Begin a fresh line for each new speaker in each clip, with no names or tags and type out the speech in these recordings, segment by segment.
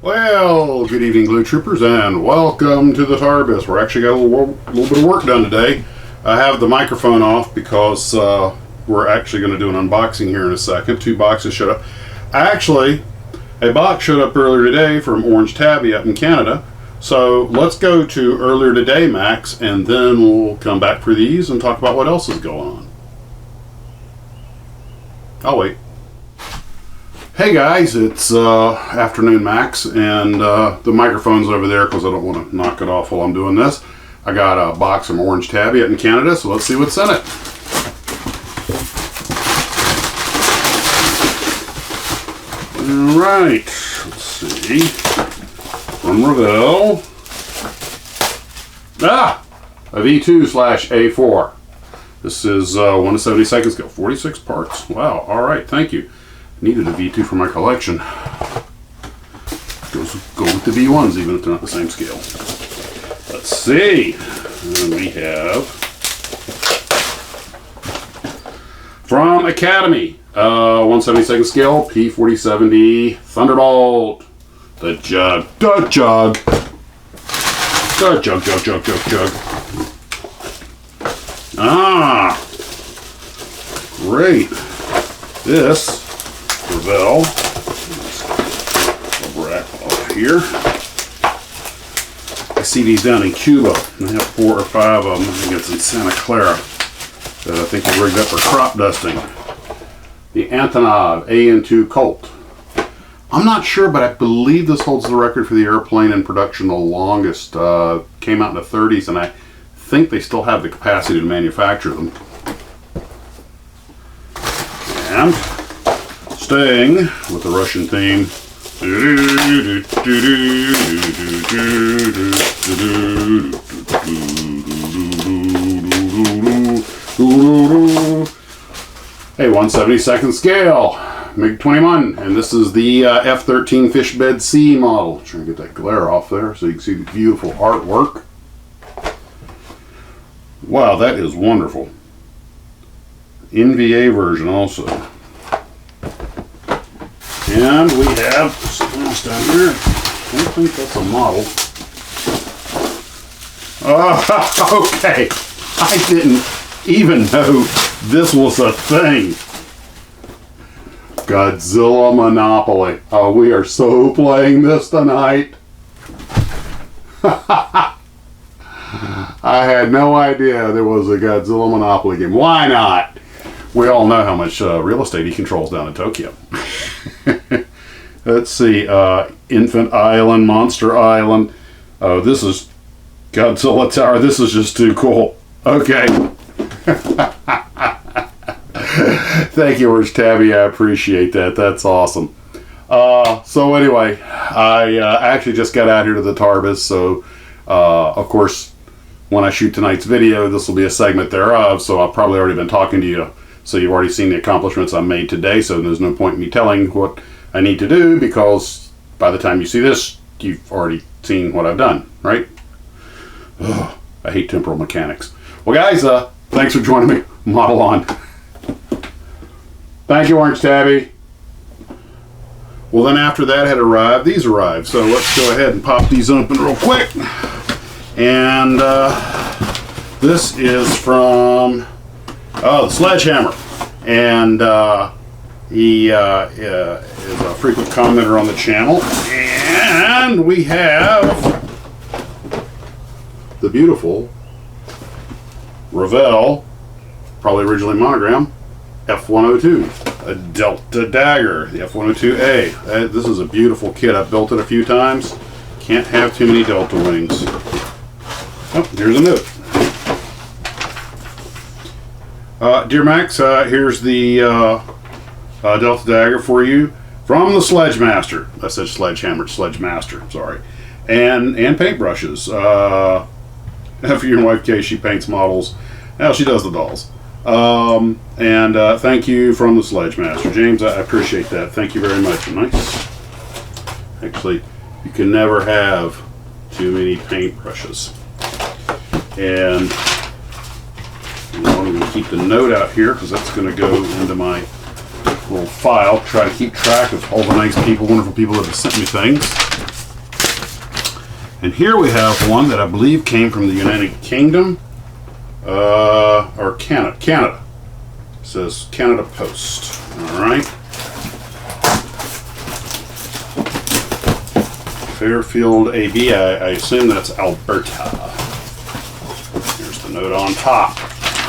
Well, good evening, Glue Troopers, and welcome to the TARBIS. We're actually got a little bit of work done today. I have the microphone off because we're actually going to do an unboxing here in a second. Two boxes showed up. Actually, a box showed up earlier today from Orange Tabby up in Canada. So let's go to earlier today, Max, and then we'll come back for these and talk about what else is going on. I'll wait. Hey guys, it's afternoon, Max, and the microphone's over there because I don't want to knock it off while I'm doing this. I got a box from Orange Tabby out in Canada, so let's see what's in it. Alright, let's see. From Revell. A V2/A4. This is 1 to 70 seconds scale, 46 parts. Wow, alright, thank you. Needed a V2 for my collection. Go with the V1s even if they're not the same scale. Let's see. And we have from Academy, 1/72 scale, P4070 Thunderbolt. The jug. Ah, great. This Revell. Rack off here. I see these down in Cuba. I have 4 or 5 of them. I think it's in Santa Clara that I think are rigged up for crop dusting. The Antonov AN2 Colt. I'm not sure, but I believe this holds the record for the airplane in production the longest. Came out in the 30s, and I think they still have the capacity to manufacture them. And staying with the Russian theme. Hey, 1/72 scale, MiG-21, and this is the F-13 Fishbed C model. Trying to get that glare off there so you can see the beautiful artwork. Wow, that is wonderful. NVA version also. And we have something else down here. I don't think that's a model. Oh, okay. I didn't even know this was a thing. Godzilla Monopoly. Oh, we are so playing this tonight. I had no idea there was a Godzilla Monopoly game. Why not? We all know how much real estate he controls down in Tokyo. Let's see, Infant Island, Monster Island. Oh, this is Godzilla Tower. This is just too cool. Okay. Thank you, Orange Tabby. I appreciate that. That's awesome. So anyway, I actually just got out here to the TARBIS, so of course, when I shoot tonight's video, this will be a segment thereof, so I've probably already been talking to you. So you've already seen the accomplishments I made today, so there's no point in me telling what I need to do, because by the time you see this, you've already seen what I've done, right? Ugh, I hate temporal mechanics. Well, guys, thanks for joining me. Model on. Thank you, Orange Tabby. Well, then after that had arrived, these arrived. So let's go ahead and pop these open real quick. And this is from the Sledgehammer. And he is a frequent commenter on the channel. And we have the beautiful Revell, probably originally monogram, F102, a Delta Dagger, the F102A. This is a beautiful kit. I've built it a few times. Can't have too many Delta wings. Oh, here's a note. Dear Max, here's the Delta Dagger for you from the Sledgemaster. I said Sledgehammer, Sledgemaster, sorry. And paintbrushes. For your wife, Kay, she paints models. Well, she does the dolls. And thank you from the Sledgemaster. James, I appreciate that. Thank you very much. Nice. Actually, you can never have too many paintbrushes. And I'm going to keep the note out here because that's going to go into my little file. Try to keep track of all the nice people, wonderful people that have sent me things. And here we have one that I believe came from the United Kingdom. Or Canada. It says Canada Post. Alright. Fairfield AB. I assume that's Alberta. Here's the note on top.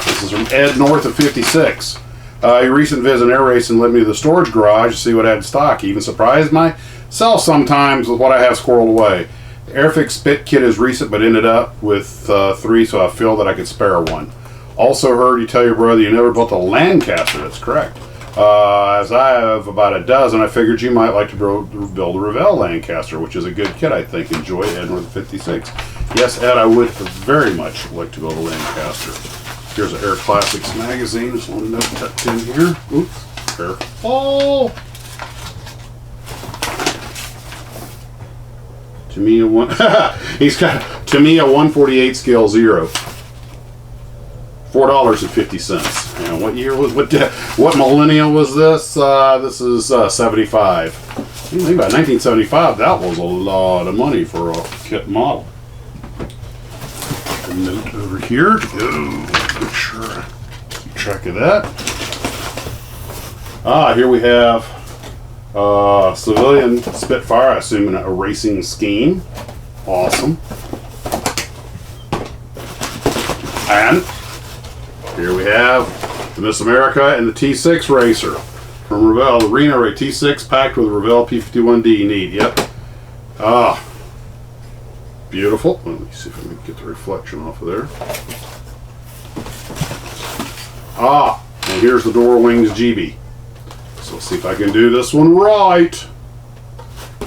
This is from Ed North of 56. Your recent visit air racing led me to the storage garage to see what I had in stock. He even surprised myself sometimes with what I have squirreled away. The Airfix Spit kit is recent but ended up with 3, so I feel that I could spare one. Also heard you tell your brother you never built a Lancaster. That's correct. As I have about a dozen, I figured you might like to build a Revell Lancaster, which is a good kit, I think. Enjoy, Ed North 56. Yes, Ed, I would very much like to build a Lancaster. Here's an Air Classics magazine. There's one note tucked in here. Oops. Careful. Tamiya one. He's got Tamiya 148 scale 0. $4.50. And what year was what millennium was this? This is 75. Think about 1975. That was a lot of money for a kit model. A note over here. Make sure I keep track of that. Here we have civilian Spitfire. I assume in a racing scheme. Awesome. And here we have the Miss America and the T6 Racer from Revell. The Reno Ray T6 packed with Revell P51D. Neat. Yep. Beautiful. Let me see if I can get the reflection off of there. And here's the Door Wings GB. So let's see if I can do this one right.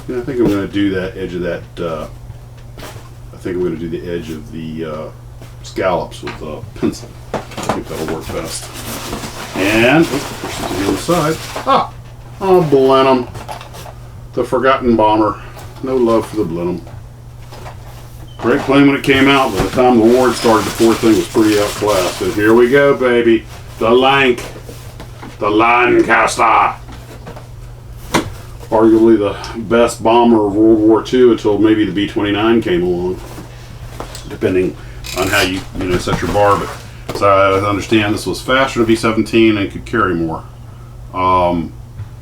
Yeah, I think I'm going to do that edge of that. I think I'm going to do the edge of the scallops with a pencil. I think that'll work best. And push it to the other side. Blenheim, the forgotten bomber. No love for the Blenheim. Great plane when it came out. By the time the war started, the poor thing was pretty outclassed. And here we go, baby. The Lancaster. Arguably the best bomber of World War II until maybe the B-29 came along, depending on how you set your bar. But so I understand this was faster than B-17 and could carry more. Well,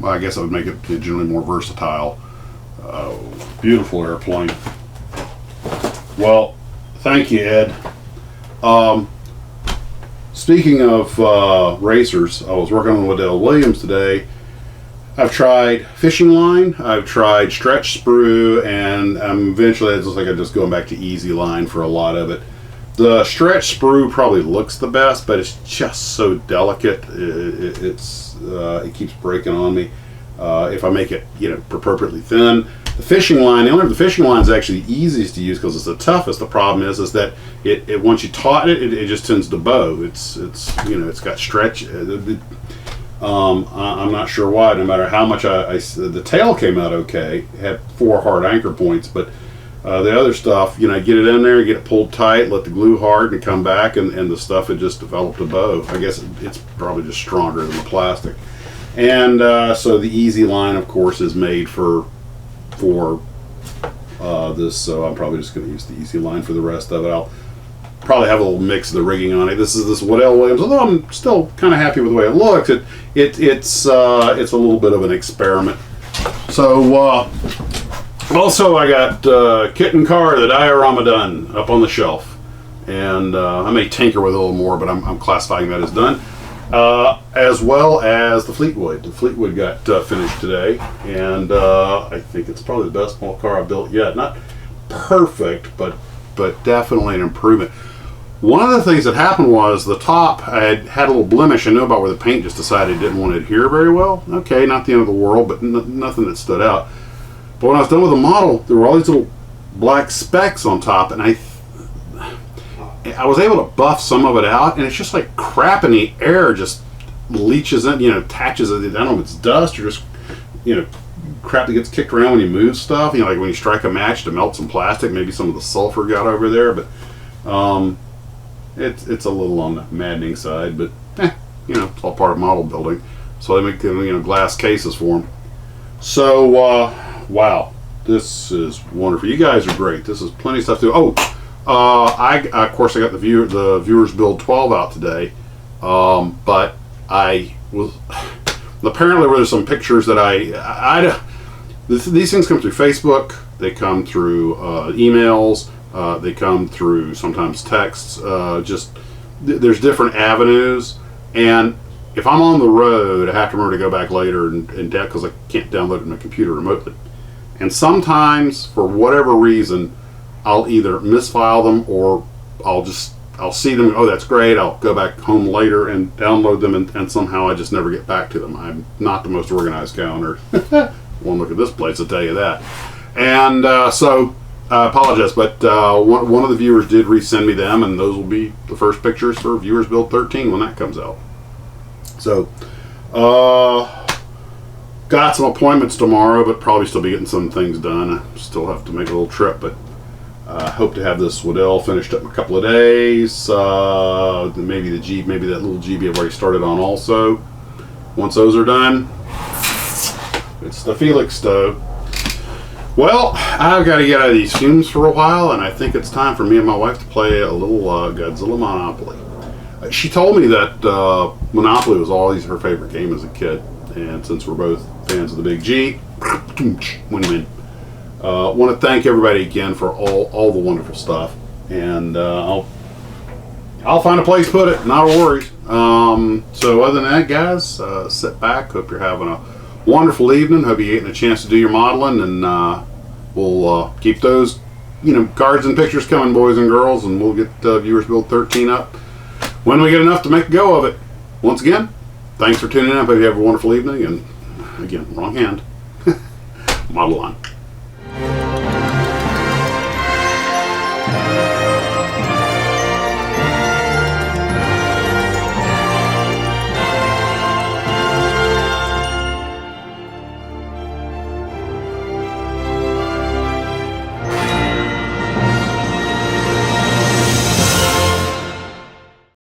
I guess I would make it generally more versatile. Beautiful airplane. Well, thank you, Ed. Speaking of racers, I was working on Waddell Williams today. I've tried fishing line, I've tried stretch sprue, and eventually it's just like I'm just going back to easy line for a lot of it. The stretch sprue probably looks the best, but it's just so delicate. It keeps breaking on me. If I make it, appropriately thin. The fishing line, the fishing line is actually the easiest to use because it's the toughest. The problem is that it once you taut it just tends to bow. It's got stretch. I'm not sure why. No matter how much the tail came out okay. It had 4 hard anchor points, but the other stuff, get it in there, get it pulled tight, let the glue harden, and come back, and the stuff had just developed a bow. I guess it's probably just stronger than the plastic. And so the easy line, of course, is made for this, so I'm probably just going to use the easy line for the rest of it. I'll probably have a little mix of the rigging on it. This is this Waddell Williams, although I'm still kind of happy with the way it looks. It's a little bit of an experiment. So also I got Kit and Car, the diorama done up on the shelf. and I may tinker with it a little more, but I'm classifying that as done. As well as the Fleetwood. The Fleetwood got finished today, and I think it's probably the best small car I've built yet. Not perfect, but definitely an improvement. One of the things that happened was the top had a little blemish. I knew about where the paint just decided it didn't want to adhere very well. Okay, not the end of the world, but nothing that stood out. But when I was done with the model, there were all these little black specks on top, and I was able to buff some of it out, and it's just like crap in the air just leaches in, attaches it. I don't know if it's dust or just, crap that gets kicked around when you move stuff. Like when you strike a match to melt some plastic, maybe some of the sulfur got over there, but it's a little on the maddening side, but it's all part of model building. So they make glass cases for them. So wow, this is wonderful. You guys are great. This is plenty of stuff to do. I of course I got the Viewers Build 12 out today, but I was apparently there's some pictures that these things come through Facebook, they come through emails, they come through sometimes texts. There's different avenues, and if I'm on the road, I have to remember to go back later and because I can't download it on my computer remotely. And sometimes, for whatever reason, I'll either misfile them or I'll see them. Oh, that's great. I'll go back home later and download them, and somehow I just never get back to them. I'm not the most organized guy on earth. One look at this place will tell you that. And so I apologize, but one of the viewers did resend me them, and those will be the first pictures for Viewers Build 13 when that comes out. So got some appointments tomorrow, but probably still be getting some things done. I still have to make a little trip, but hope to have this Waddell finished up in a couple of days. Maybe that little GB I've already started on also. Once those are done, it's the Felix stove. Well, I've got to get out of these fumes for a while, and I think it's time for me and my wife to play a little Godzilla Monopoly. She told me that Monopoly was always her favorite game as a kid, and since we're both fans of the Big G, win-win. Want to thank everybody again for all the wonderful stuff, and I'll find a place to put it, not a worry. So other than that, guys, sit back. Hope you're having a wonderful evening. Hope you're getting a chance to do your modeling, and we'll keep those cards and pictures coming, boys and girls, and we'll get Viewers Build 13 up when we get enough to make a go of it. Once again, thanks for tuning in. Hope you have a wonderful evening, and again, wrong hand. Model on.